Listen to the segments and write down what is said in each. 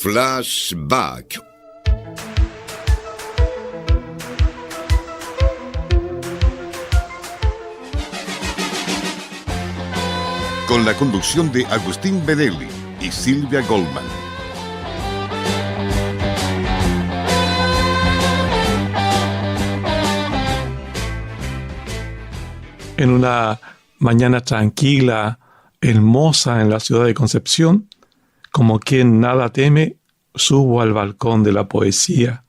Flashback. Con la conducción de Agustín Benelli y Silvia Goldman. En una mañana tranquila, hermosa en la ciudad de Concepción, como quien nada teme, subo al balcón de la poesía,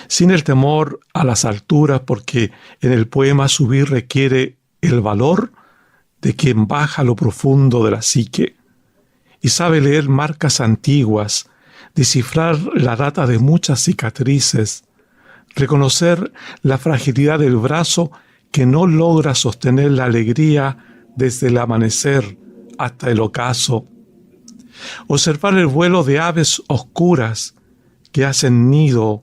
sin el temor a las alturas, porque en el poema subir requiere el valor de quien baja a lo profundo de la psique y sabe leer marcas antiguas, descifrar la data de muchas cicatrices, reconocer la fragilidad del brazo que no logra sostener la alegría desde el amanecer hasta el ocaso. Observar el vuelo de aves oscuras que hacen nido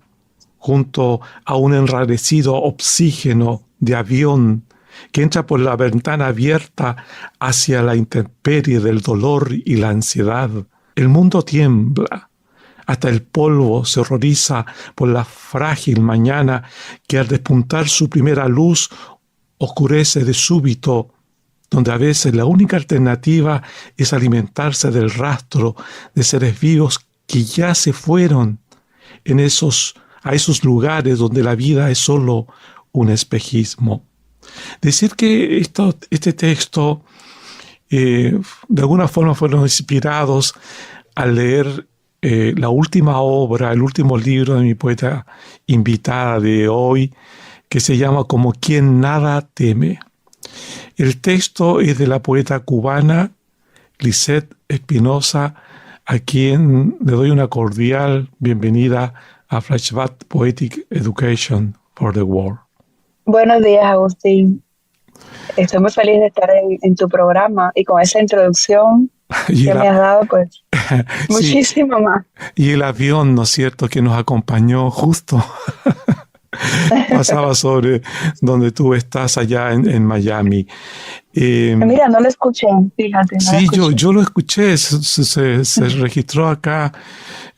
junto a un enrarecido oxígeno de avión que entra por la ventana abierta hacia la intemperie del dolor y la ansiedad. El mundo tiembla. Hasta el polvo se horroriza por la frágil mañana que al despuntar su primera luz oscurece de súbito, donde a veces la única alternativa es alimentarse del rastro de seres vivos que ya se fueron a esos lugares donde la vida es solo un espejismo. Decir que este texto de alguna forma fueron inspirados al leer la última obra, el último libro de mi poeta invitada de hoy, que se llama Como quien nada teme. El texto es de la poeta cubana Lisette Espinosa, a quien le doy una cordial bienvenida a Flashback Poetic Education for the World. Buenos días, Agustín. Estoy muy feliz de estar en tu programa y con esa introducción que me has dado, pues, muchísimo más. Y el avión, ¿no es cierto?, que nos acompañó justo. Pasaba sobre donde tú estás allá en Miami. Mira, no lo escuché, fíjate. Sí, yo lo escuché, se registró acá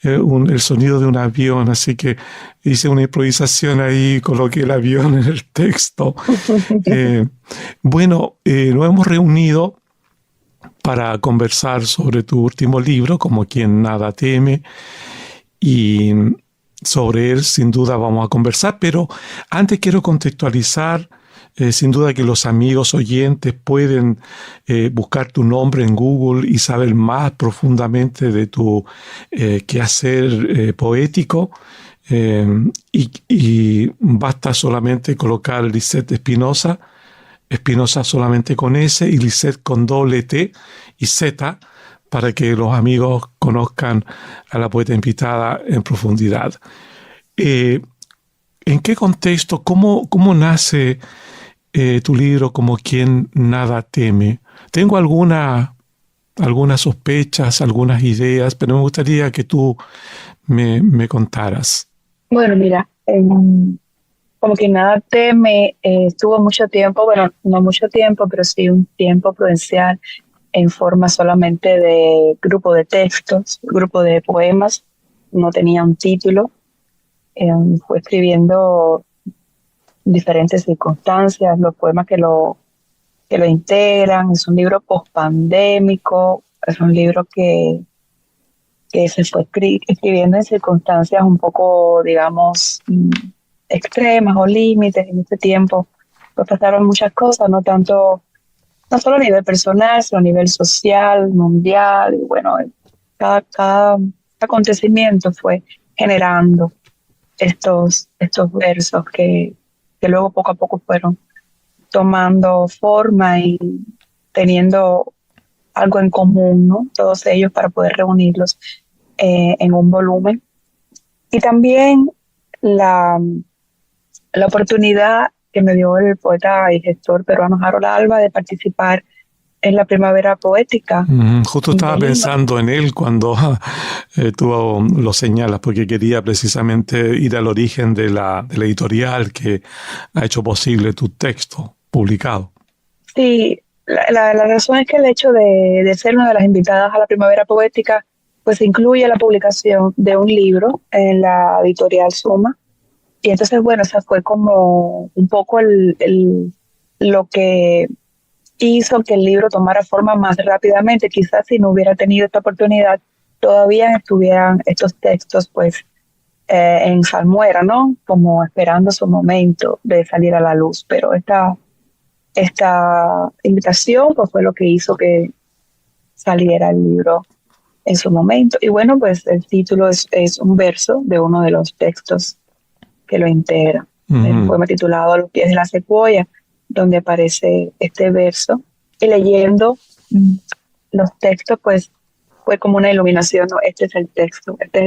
el sonido de un avión, así que hice una improvisación ahí, coloqué el avión en el texto. Nos hemos reunido para conversar sobre tu último libro, Como quien nada teme, y sobre él sin duda vamos a conversar, pero antes quiero contextualizar, sin duda que los amigos oyentes pueden buscar tu nombre en Google y saber más profundamente de tu quehacer poético, y basta solamente colocar Lisette Espinosa, Espinosa solamente con S y Lisette con doble T y Z, para que los amigos conozcan a la poeta invitada en profundidad. ¿En qué contexto, cómo nace tu libro Como quien nada teme? Tengo algunas sospechas, algunas ideas, pero me gustaría que tú me contaras. Bueno, mira, Como quien nada teme estuvo mucho tiempo, bueno, no mucho tiempo, pero sí un tiempo prudencial, en forma solamente de grupo de textos, grupo de poemas, no tenía un título. Fue escribiendo diferentes circunstancias, los poemas que lo integran. Es un libro pospandémico, es un libro que se fue escribiendo en circunstancias un poco, digamos, extremas o límites. En este tiempo pues pasaron muchas cosas, no solo a nivel personal, sino a nivel social, mundial. Y bueno, cada acontecimiento fue generando estos versos que luego poco a poco fueron tomando forma y teniendo algo en común, ¿no? Todos ellos, para poder reunirlos en un volumen. Y también la oportunidad que me dio el poeta y gestor peruano Harold Alba de participar en la Primavera Poética. Justo estaba pensando en él cuando tú lo señalas, porque quería precisamente ir al origen de la editorial que ha hecho posible tu texto publicado. Sí, la razón es que el hecho de ser una de las invitadas a la Primavera Poética pues incluye la publicación de un libro en la editorial Suma. Y entonces, bueno, esa fue como un poco lo que hizo que el libro tomara forma más rápidamente. Quizás si no hubiera tenido esta oportunidad, todavía estuvieran estos textos pues en salmuera, ¿no? Como esperando su momento de salir a la luz. Pero esta invitación pues fue lo que hizo que saliera el libro en su momento. Y bueno, pues el título es un verso de uno de los textos que lo integra. El poema titulado A los pies de la secuoya, donde aparece este verso. Y leyendo los textos, pues fue como una iluminación, ¿no? Este es el texto, este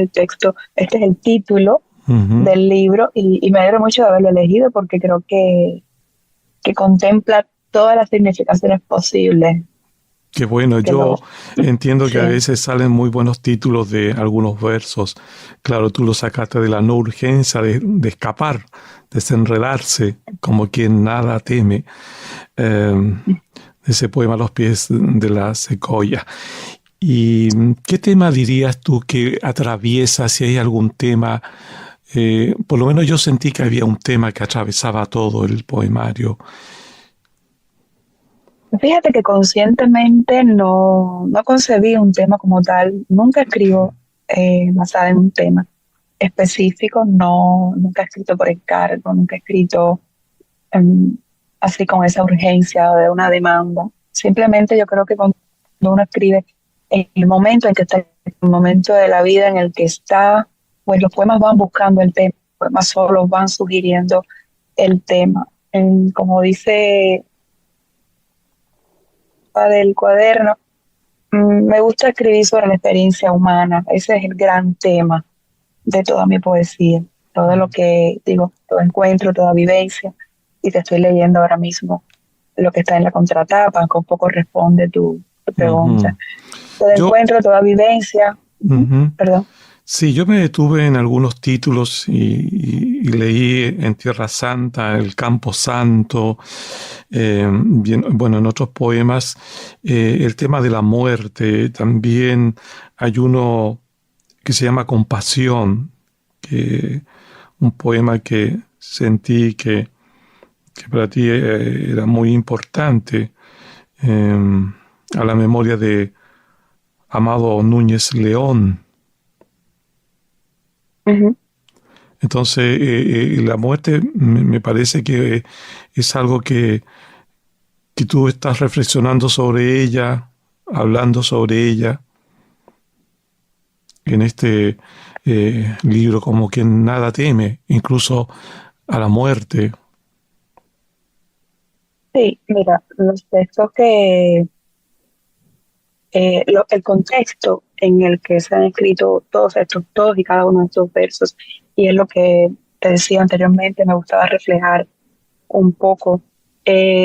es el título del libro, y me alegro mucho de haberlo elegido porque creo que contempla todas las significaciones posibles. Qué bueno, yo entiendo que a veces salen muy buenos títulos de algunos versos. Claro, tú lo sacaste de la no urgencia de escapar, desenredarse, como quien nada teme. Ese poema A los pies de la secuoya. ¿Y qué tema dirías tú que atraviesa, si hay algún tema? Por lo menos yo sentí que había un tema que atravesaba todo el poemario. Fíjate que conscientemente no concebí un tema como tal. Nunca escribo basada en un tema específico. Nunca he escrito por encargo, nunca he escrito así con esa urgencia de una demanda. Simplemente yo creo que cuando uno escribe en el momento en que está, en el momento de la vida en el que está, pues los poemas van buscando el tema, los poemas solo van sugiriendo el tema. Como dice del cuaderno, me gusta escribir sobre la experiencia humana. Ese es el gran tema de toda mi poesía, todo lo que digo, todo encuentro, toda vivencia. Y te estoy leyendo ahora mismo lo que está en la contratapa, que un poco responde tu pregunta. Todo encuentro, toda vivencia. Perdón. Sí, yo me detuve en algunos títulos y leí En Tierra Santa, El Campo Santo, en otros poemas, el tema de la muerte. También hay uno que se llama Compasión, un poema que sentí que para ti era muy importante, a la memoria de Amado Núñez León. Entonces, la muerte me parece que es algo que tú estás reflexionando sobre ella, hablando sobre ella, en este libro, como quien nada teme, incluso a la muerte. Sí, mira, los textos el contexto en el que se han escrito todos y cada uno de estos versos, y es lo que te decía anteriormente, me gustaba reflejar un poco,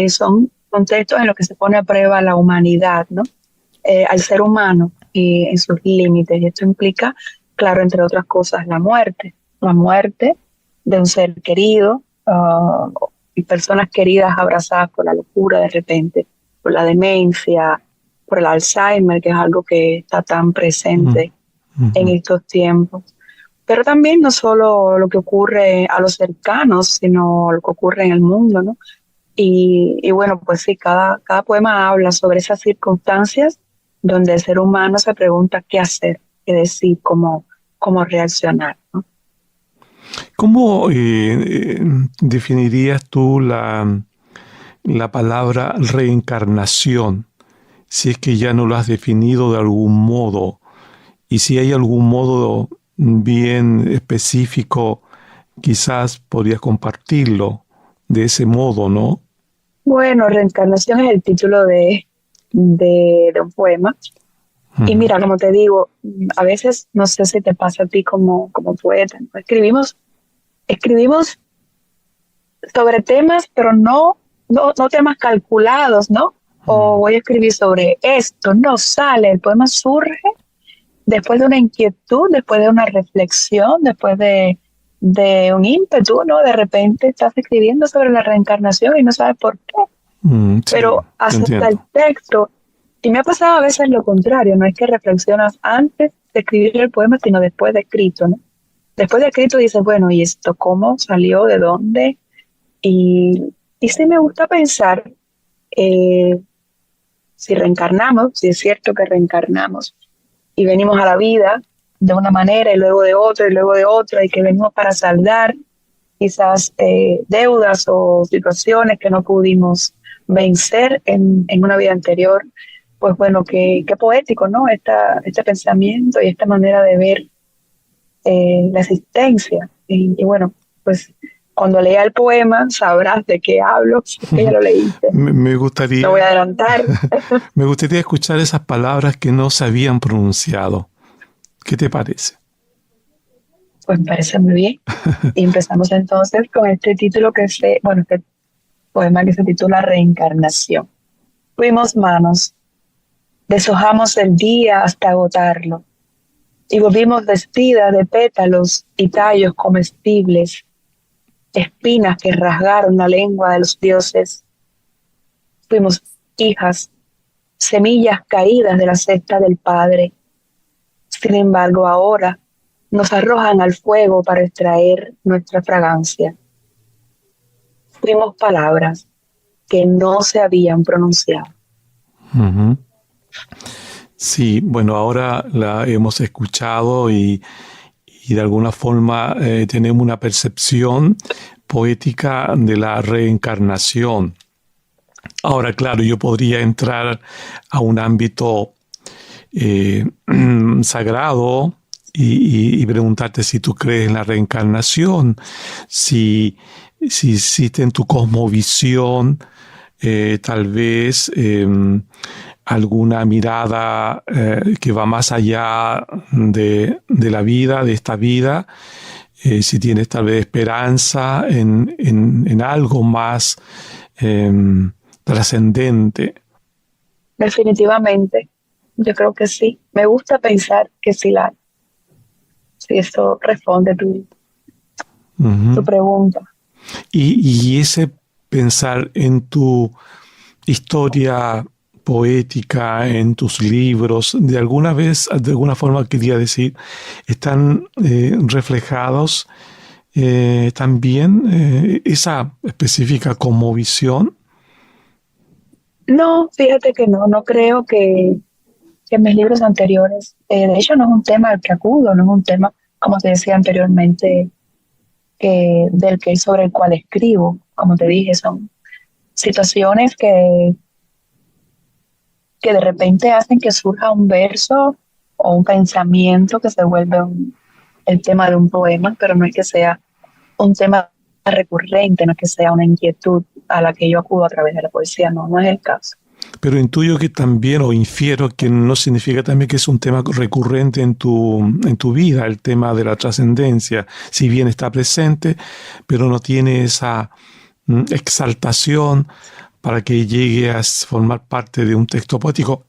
son contextos en los que se pone a prueba la humanidad, ¿no? Al ser humano y en sus límites, y esto implica, claro, entre otras cosas, la muerte de un ser querido, y personas queridas abrazadas por la locura de repente, por la demencia, por el Alzheimer, que es algo que está tan presente en estos tiempos. Pero también no solo lo que ocurre a los cercanos, sino lo que ocurre en el mundo, ¿no? Y bueno, pues sí, cada poema habla sobre esas circunstancias donde el ser humano se pregunta qué hacer, qué decir, cómo reaccionar, ¿no? ¿Cómo definirías tú la palabra reencarnación? Si es que ya no lo has definido de algún modo, y si hay algún modo bien específico, quizás podrías compartirlo de ese modo, ¿no? Bueno, reencarnación es el título de un poema. Y mira, como te digo, a veces, no sé si te pasa a ti como poeta, ¿no? Escribimos sobre temas, pero no temas calculados, ¿no? O voy a escribir sobre esto, no sale, el poema surge después de una inquietud, después de una reflexión, después de un ímpetu, ¿no? De repente estás escribiendo sobre la reencarnación y no sabes por qué. Sí, pero acepta el texto. Y me ha pasado a veces lo contrario, no es que reflexionas antes de escribir el poema, sino después de escrito, ¿no? Después de escrito dices, bueno, ¿y esto cómo salió? ¿De dónde? Y sí me gusta pensar eh, si reencarnamos, si es cierto que reencarnamos y venimos a la vida de una manera y luego de otra y luego de otra y que venimos para saldar quizás deudas o situaciones que no pudimos vencer en una vida anterior. Pues bueno, qué poético, ¿no? Este pensamiento y esta manera de ver la existencia. Y bueno, pues cuando lea el poema sabrás de qué hablo, que ya lo leíste. Me gustaría, no voy a adelantar. Me gustaría escuchar esas palabras que no se habían pronunciado. ¿Qué te parece? Pues me parece muy bien. Y empezamos entonces con este título este poema que se titula Reencarnación. Fuimos manos, deshojamos el día hasta agotarlo, y volvimos vestida de pétalos y tallos comestibles, espinas que rasgaron la lengua de los dioses. Fuimos hijas, semillas caídas de la cesta del Padre. Sin embargo, ahora nos arrojan al fuego para extraer nuestra fragancia. Fuimos palabras que no se habían pronunciado. Uh-huh. Sí, bueno, ahora la hemos escuchado y de alguna forma tenemos una percepción poética de la reencarnación. Ahora, claro, yo podría entrar a un ámbito sagrado y preguntarte si tú crees en la reencarnación, si existe en tu cosmovisión tal vez alguna mirada que va más allá de la vida, de esta vida, si tienes tal vez esperanza en algo más trascendente. Definitivamente, yo creo que sí. Me gusta pensar que sí la hay. Si eso responde tu pregunta. Y ese pensar en tu historia poética, en tus libros, de alguna forma quería decir, están reflejados también esa específica conmovisión. No, fíjate que no creo que en mis libros anteriores, de hecho no es un tema al que acudo, no es un tema, como te decía anteriormente, sobre el cual escribo. Como te dije, son situaciones que de repente hacen que surja un verso o un pensamiento que se vuelve el tema de un poema, pero no es que sea un tema recurrente, no es que sea una inquietud a la que yo acudo a través de la poesía, no es el caso. Pero intuyo que también, o infiero que no significa también que es un tema recurrente en tu vida, el tema de la trascendencia. Si bien está presente, pero no tiene esa exaltación para que llegue a formar parte de un texto poético,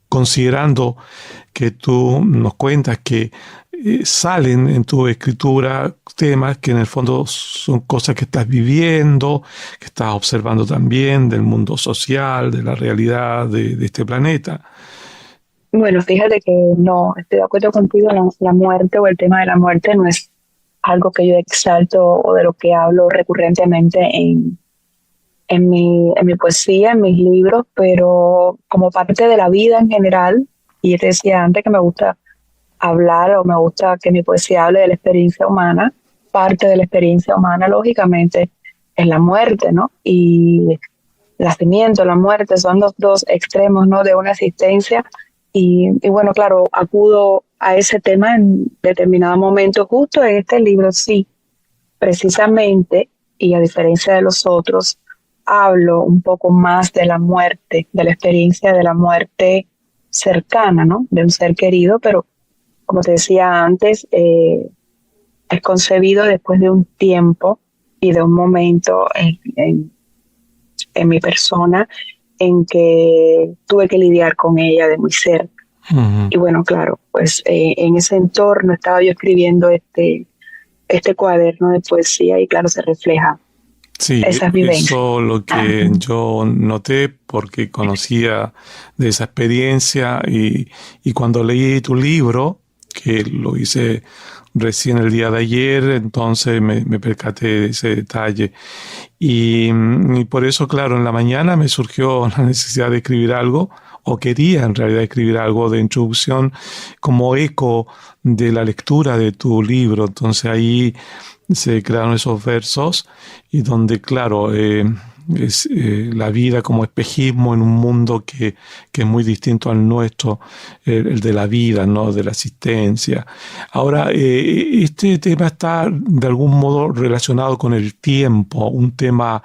considerando que tú nos cuentas que salen en tu escritura temas que en el fondo son cosas que estás viviendo, que estás observando también del mundo social, de la realidad de este planeta. Bueno, fíjate que no, estoy de acuerdo contigo, la muerte o el tema de la muerte no es algo que yo exalto o de lo que hablo recurrentemente en mi poesía, en mis libros, pero como parte de la vida en general, y yo te decía antes que me gusta hablar o me gusta que mi poesía hable de la experiencia humana, parte de la experiencia humana, lógicamente, es la muerte, ¿no? Y el nacimiento, la muerte son los dos extremos, ¿no?, de una existencia. Y bueno, claro, acudo a ese tema en determinado momento, justo en este libro, sí, precisamente, y a diferencia de los otros, hablo un poco más de la muerte, de la experiencia de la muerte cercana, ¿no?, de un ser querido, pero como te decía antes, es concebido después de un tiempo y de un momento en mi persona en que tuve que lidiar con ella de muy cerca. Uh-huh. Y bueno, claro, pues en ese entorno estaba yo escribiendo este cuaderno de poesía y claro, se refleja Sí, esas vivencias. eso lo que yo noté porque conocía de esa experiencia y cuando leí tu libro, que lo hice recién el día de ayer, entonces me percaté de ese detalle. Y por eso, claro, en la mañana me surgió la necesidad de escribir algo, o quería en realidad escribir algo de introducción como eco de la lectura de tu libro. Entonces ahí se crearon esos versos y donde, claro, es la vida como espejismo en un mundo que es muy distinto al nuestro, el de la vida, ¿no? De la existencia. Ahora, este tema está de algún modo relacionado con el tiempo, un tema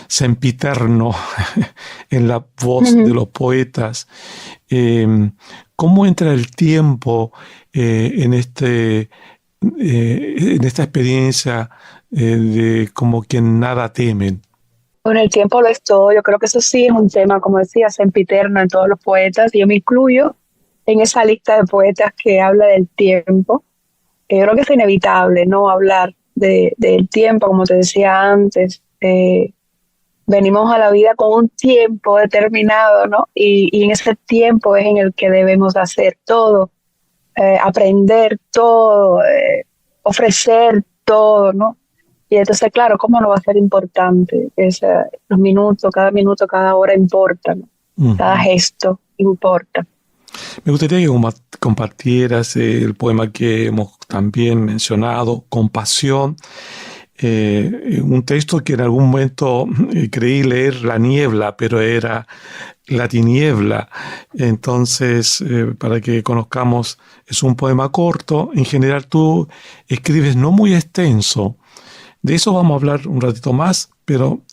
sempiterno en la voz de Ujú. los poetas. ¿Cómo entra el tiempo en en esta experiencia de como quien nada temen? Con el tiempo lo es todo. Yo creo que eso sí es un tema, como decía, sempiterno en todos los poetas. Y yo me incluyo en esa lista de poetas que habla del tiempo. Yo creo que es inevitable no hablar del tiempo, como te decía antes. Venimos a la vida con un tiempo determinado, ¿no? Y en ese tiempo es en el que debemos hacer todo, aprender todo, ofrecer todo, ¿no? Y entonces, claro, ¿cómo no va a ser importante? Los minutos, cada hora importa, ¿no? Cada Ujú. gesto importa. Me gustaría que compartieras el poema que hemos también mencionado, Compasión, un texto que en algún momento creí leer La niebla, pero era La tiniebla. Entonces, para que conozcamos, es un poema corto. En general tú escribes no muy extenso. De eso vamos a hablar un ratito más, pero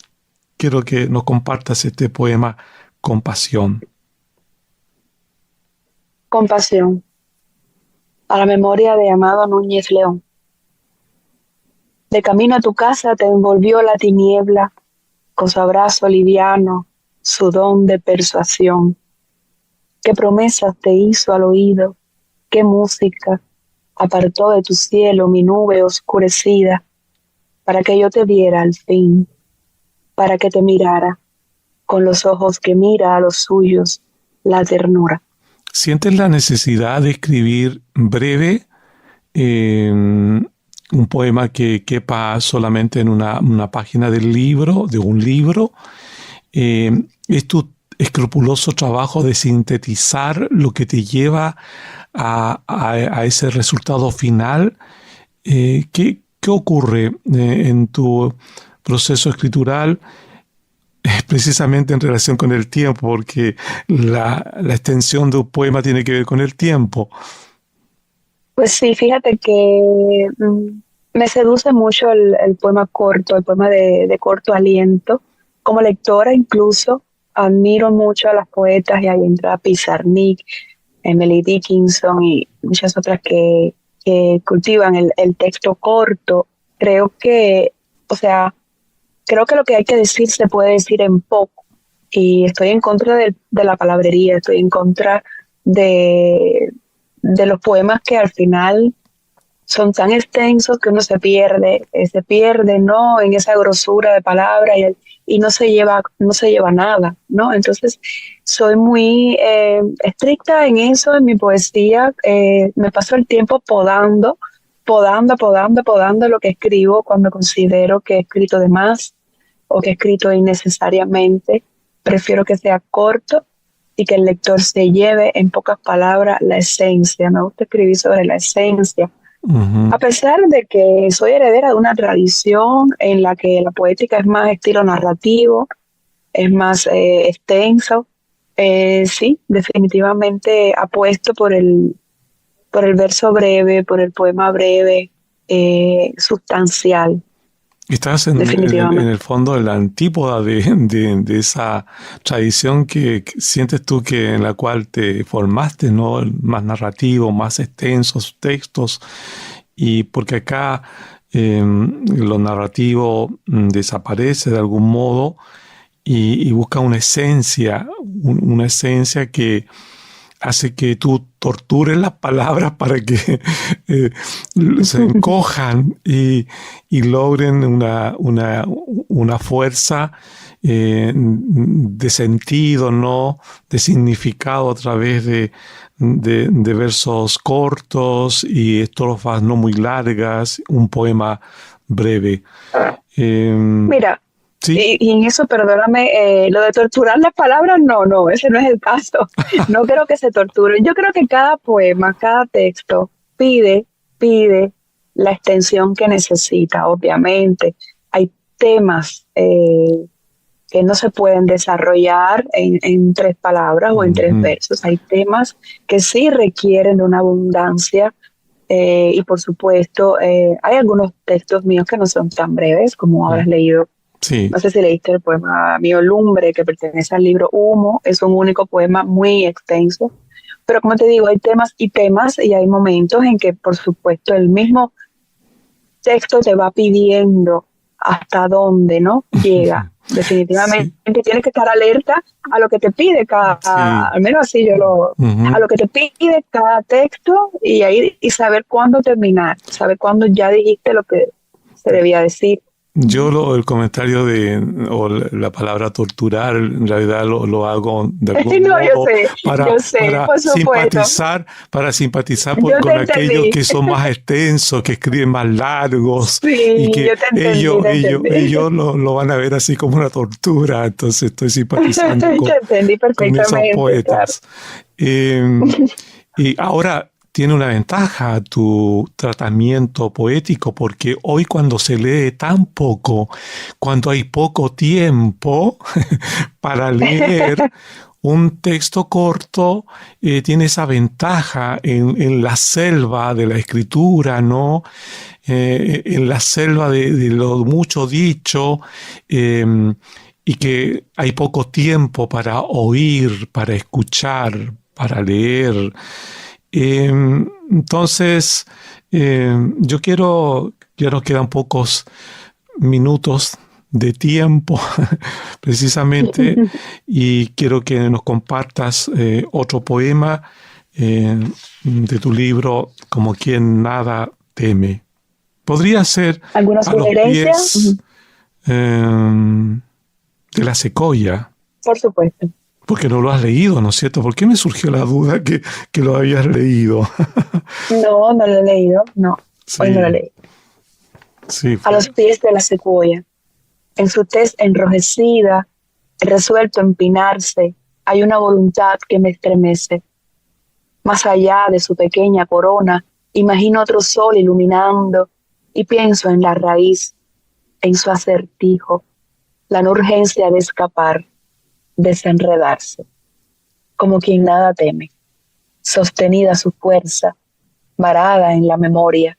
quiero que nos compartas este poema Compasión. Compasión. A la memoria de Amado Núñez León. De camino a tu casa te envolvió la tiniebla con su abrazo liviano, su don de persuasión. ¿Qué promesas te hizo al oído? ¿Qué música apartó de tu cielo mi nube oscurecida para que yo te viera al fin, para que te mirara con los ojos que mira a los suyos la ternura? ¿Sientes la necesidad de escribir breve un poema que quepa solamente en una página del libro, de un libro? ¿Es tu escrupuloso trabajo de sintetizar lo que te lleva a ese resultado final? ¿Qué ocurre en tu proceso escritural? Es precisamente en relación con el tiempo, porque la extensión de un poema tiene que ver con el tiempo. Pues sí, fíjate que me seduce mucho el poema corto, el poema de corto aliento. Como lectora incluso admiro mucho a las poetas y a Indra Pizarnik, Emily Dickinson y muchas otras que cultivan el texto corto. Creo que, o sea, creo que lo que hay que decir se puede decir en poco. Y estoy en contra de la palabrería, estoy en contra de, de los poemas que al final son tan extensos que uno se pierde, ¿no? En esa grosura de palabra y no se lleva nada, ¿no? Entonces, soy muy estricta en eso, en mi poesía. Me paso el tiempo podando lo que escribo cuando considero que he escrito de más o que he escrito innecesariamente. Prefiero que sea corto y que el lector se lleve en pocas palabras la esencia. Me gusta escribir sobre la esencia. Ujú. A pesar de que soy heredera de una tradición en la que la poética es más estilo narrativo, es más extenso, sí, definitivamente apuesto por el verso breve, por el poema breve, sustancial, Estás en definitivamente. el fondo en la antípoda de esa tradición que sientes tú que en la cual te formaste, ¿no? Más narrativo, más extensos textos, y porque acá lo narrativo desaparece de algún modo y busca una esencia que hace que tú torturen las palabras para que se encojan y logren una fuerza de sentido, ¿no? De significado a través de versos cortos y estrofas no muy largas, un poema breve. Mira, ¿sí? y en eso, perdóname, lo de torturar las palabras, no, ese no es el caso. No creo que se torturen. Yo creo que cada poema, cada texto pide la extensión que necesita, obviamente. Hay temas que no se pueden desarrollar en 3 palabras o en 3 versos. Hay temas que sí requieren de una abundancia y por supuesto hay algunos textos míos que no son tan breves como habrás leído. Sí. No sé si leíste el poema mío Lumbre, que pertenece al libro Humo. Es un único poema muy extenso. Pero como te digo, hay temas y hay momentos en que por supuesto el mismo texto te va pidiendo hasta dónde, ¿no? Llega. Definitivamente tienes que estar alerta a lo que te pide al menos así a lo que te pide cada texto y saber cuándo terminar, saber cuándo ya dijiste lo que se debía decir. Yo el comentario o la palabra torturar, en realidad lo hago de algún modo para simpatizar con aquellos que son más extensos, que escriben más largos, y que ellos lo van a ver así como una tortura. Entonces estoy simpatizando con esos poetas. Claro. Y ahora tiene una ventaja tu tratamiento poético, porque hoy cuando se lee tan poco, cuando hay poco tiempo para leer, un texto corto tiene esa ventaja en la selva de la escritura, ¿no? En la selva de lo mucho dicho, y que hay poco tiempo para oír, para escuchar, para leer. Entonces, yo ya nos quedan pocos minutos de tiempo, precisamente, y quiero que nos compartas otro poema de tu libro, Como quien nada teme. Podría ser ¿alguna sugerencia? De la secoya. Por supuesto. Porque no lo has leído, ¿no es cierto? ¿Por qué me surgió la duda que lo habías leído? No lo he leído, no. Sí. Hoy no lo leí. Sí, a los pies de la secuoya, en su tez enrojecida, resuelto a empinarse, hay una voluntad que me estremece. Más allá de su pequeña corona, imagino otro sol iluminando y pienso en la raíz, en su acertijo, la no urgencia de escapar, desenredarse, como quien nada teme, sostenida su fuerza, varada en la memoria,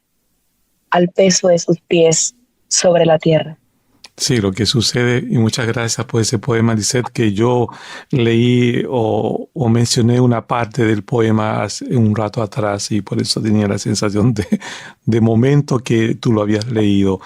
al peso de sus pies sobre la tierra. Sí, lo que sucede, y muchas gracias por ese poema, Lisette, que yo leí o mencioné una parte del poema hace un rato atrás y por eso tenía la sensación de momento que tú lo habías leído.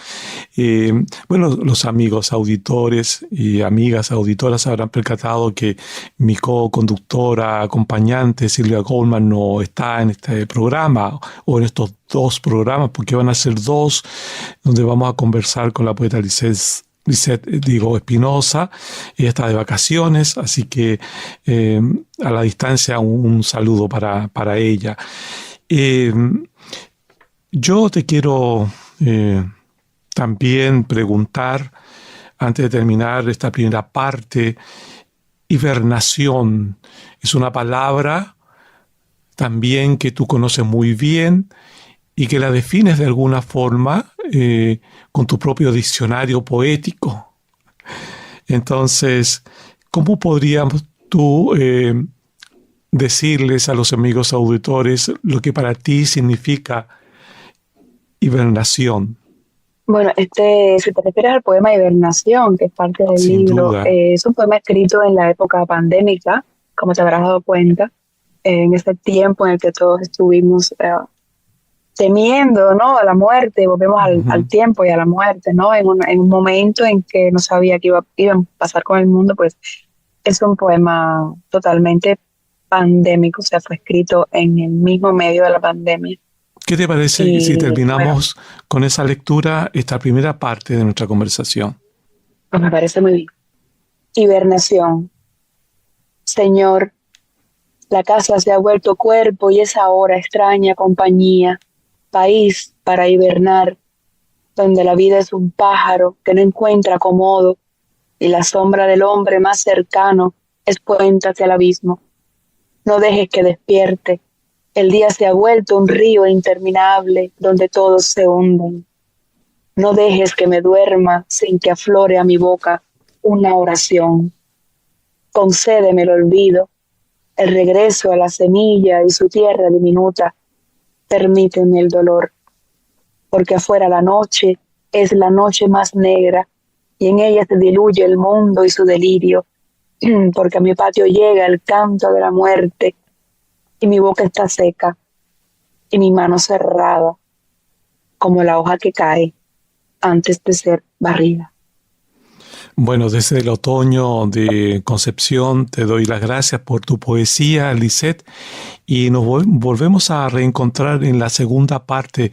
Bueno, los amigos auditores y amigas auditoras habrán percatado que mi co-conductora, acompañante, Silvia Goldman, no está en este programa o en estos 2 programas, porque van a ser 2 donde vamos a conversar con la poeta Lisette Espinosa. Ella está de vacaciones, así que a la distancia un saludo para ella. Yo te quiero también preguntar, antes de terminar esta primera parte, hibernación es una palabra también que tú conoces muy bien y que la defines de alguna forma con tu propio diccionario poético. Entonces, ¿cómo podríamos tú decirles a los amigos auditores lo que para ti significa hibernación? Bueno, si te refieres al poema Hibernación, que es parte del Sin libro, duda. Es un poema escrito en la época pandémica, como te habrás dado cuenta, en ese tiempo en el que todos estuvimos temiendo, ¿no?, a la muerte, volvemos al tiempo y a la muerte, ¿no?, en un momento en que no sabía qué iba a pasar con el mundo. Pues es un poema totalmente pandémico, o sea, fue escrito en el mismo medio de la pandemia. ¿Qué te parece Y, si terminamos bueno, con esa lectura, esta primera parte de nuestra conversación? pues me parece muy bien. Hibernación. Señor, la casa se ha vuelto cuerpo y es ahora extraña compañía, país para hibernar, donde la vida es un pájaro que no encuentra acomodo y la sombra del hombre más cercano es puente hacia el abismo. No dejes que despierte. El día se ha vuelto un río interminable donde todos se hunden. No dejes que me duerma sin que aflore a mi boca una oración. Concédeme el olvido, el regreso a la semilla y su tierra diminuta. Permíteme el dolor, porque afuera la noche es la noche más negra y en ella se diluye el mundo y su delirio, porque a mi patio llega el canto de la muerte y mi boca está seca y mi mano cerrada como la hoja que cae antes de ser barrida. Bueno, desde el otoño de Concepción te doy las gracias por tu poesía, Lisette, y nos volvemos a reencontrar en la segunda parte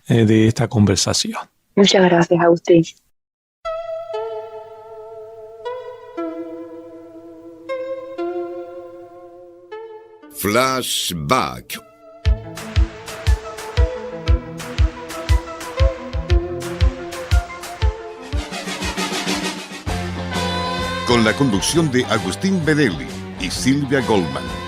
de esta conversación. Muchas gracias, Agustín. Flashback. Con la conducción de Agustín Bedelli y Silvia Goldman.